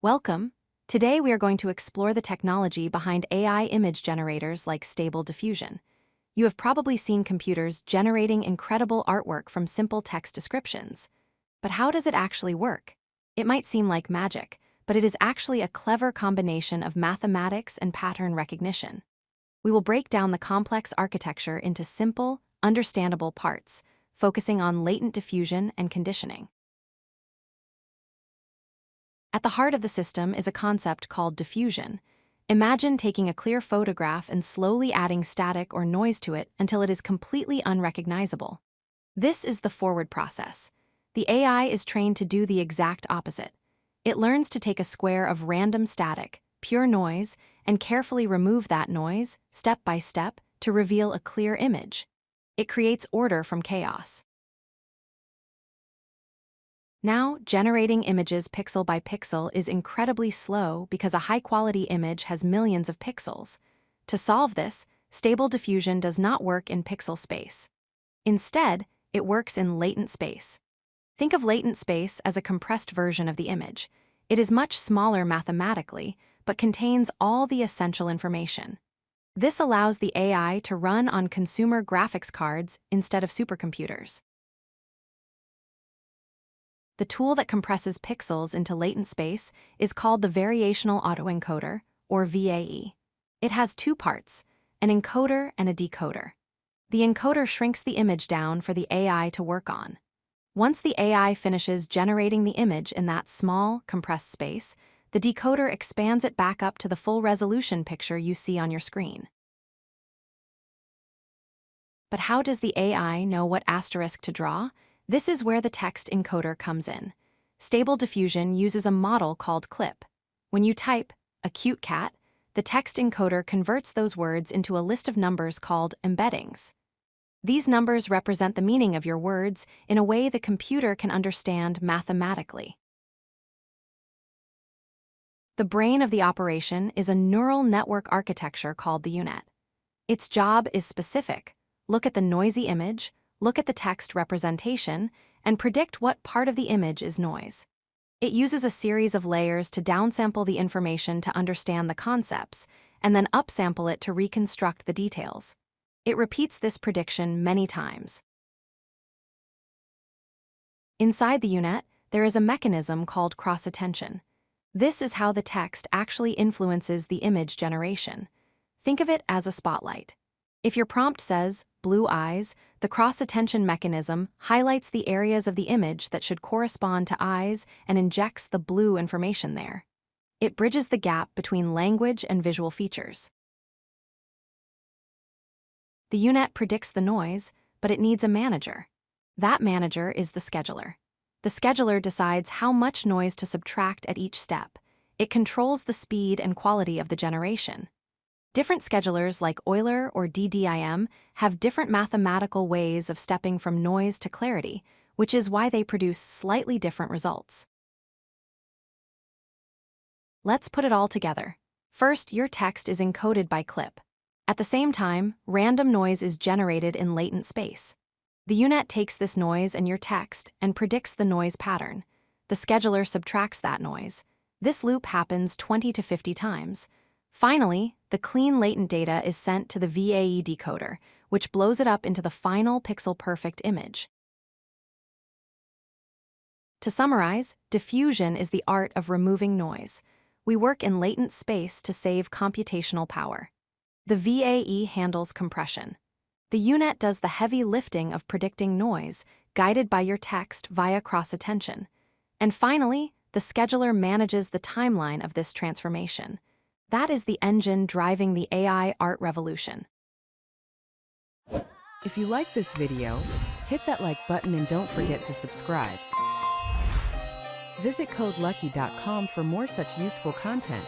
Welcome. Today we are going to explore the technology behind AI image generators like Stable Diffusion. You have probably seen computers generating incredible artwork from simple text descriptions. But how does it actually work? It might seem like magic, but it is actually a clever combination of mathematics and pattern recognition. We will break down the complex architecture into simple, understandable parts, focusing on latent diffusion and conditioning. At the heart of the system is a concept called diffusion. Imagine taking a clear photograph and slowly adding static or noise to it until it is completely unrecognizable. This is the forward process. The AI is trained to do the exact opposite. It learns to take a square of random static, pure noise, and carefully remove that noise, step by step, to reveal a clear image. It creates order from chaos. Now, generating images pixel by pixel is incredibly slow because a high-quality image has millions of pixels. To solve this, Stable Diffusion does not work in pixel space. Instead, it works in latent space. Think of latent space as a compressed version of the image. It is much smaller mathematically, but contains all the essential information. This allows the AI to run on consumer graphics cards instead of supercomputers. The tool that compresses pixels into latent space is called the Variational Autoencoder, or VAE. It has two parts, an encoder and a decoder. The encoder shrinks the image down for the AI to work on. Once the AI finishes generating the image in that small, compressed space, the decoder expands it back up to the full resolution picture you see on your screen. But how does the AI know what asterisk to draw? This is where the text encoder comes in. Stable Diffusion uses a model called CLIP. When you type, "a cute cat," the text encoder converts those words into a list of numbers called embeddings. These numbers represent the meaning of your words in a way the computer can understand mathematically. The brain of the operation is a neural network architecture called the UNet. Its job is specific. Look at the noisy image, look at the text representation, and predict what part of the image is noise. It uses a series of layers to downsample the information to understand the concepts, and then upsample it to reconstruct the details. It repeats this prediction many times. Inside the UNet, there is a mechanism called cross-attention. This is how the text actually influences the image generation. Think of it as a spotlight. If your prompt says, "blue eyes," the cross-attention mechanism highlights the areas of the image that should correspond to eyes and injects the blue information there. It bridges the gap between language and visual features. The UNet predicts the noise, but it needs a manager. That manager is the scheduler. The scheduler decides how much noise to subtract at each step. It controls the speed and quality of the generation. Different schedulers like Euler or DDIM have different mathematical ways of stepping from noise to clarity, which is why they produce slightly different results. Let's put it all together. First, your text is encoded by CLIP. At the same time, random noise is generated in latent space. The UNet takes this noise and your text and predicts the noise pattern. The scheduler subtracts that noise. This loop happens 20 to 50 times. Finally, the clean latent data is sent to the VAE decoder, which blows it up into the final pixel-perfect image. To summarize, diffusion is the art of removing noise. We work in latent space to save computational power. The VAE handles compression. The UNet does the heavy lifting of predicting noise, guided by your text via cross-attention. And finally, the scheduler manages the timeline of this transformation. That is the engine driving the AI art revolution. If you like this video, hit that like button and don't forget to subscribe. Visit codelucky.com for more such useful content.